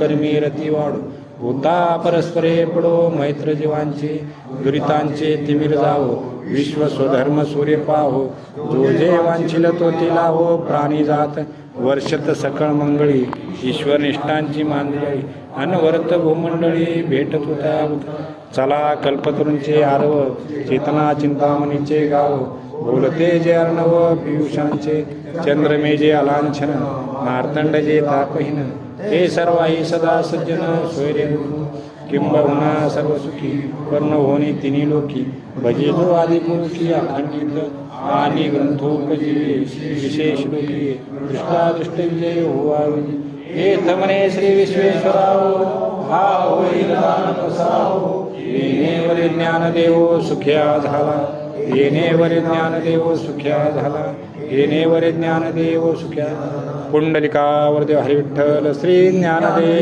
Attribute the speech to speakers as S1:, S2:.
S1: कर्मी रती वाढो. होता परस्परे पडो मैत्र जीवांचे, दुरितांचे तिमिर जावो. विश्व स्वधर्म सूर्य पाहो, जो जे वांछिल तो तिला हो. प्राणी जात वर्षत सकळ मंगळी, ईश्वर निष्ठांची मांदळी. अनवर्त भूमंडळी भेटत होता. चला कल्पतरूंचे आरव, चेतना चिंतामणीचे गाव. बोलते जे अर्णव पियुषांचे, चंद्रमेजे अलांछन. मार्तंड जे तापहीन, हे सर्वाही सदा सज्जन. सोयरे किंबहुना सर्व सुखी, वर्ण होणे तिन्ही लोकी. भजे जो आदिपुरुषी अखंडित, आणि ग्रंथोपजीवे विशेष लोकी. दृष्टादृष्ट विजय होवावी, हे थमणे श्री विश्वेश्वराव. हा होईल दान पसारावो. येणेवर ज्ञानदेव सुख्या झाला, येणेवर ज्ञानदेव सुख्या झाला. येणेवर ज्ञानदेव सुख्या. पुंडलिकावर देव हरी विठ्ठल श्री ज्ञानदेव.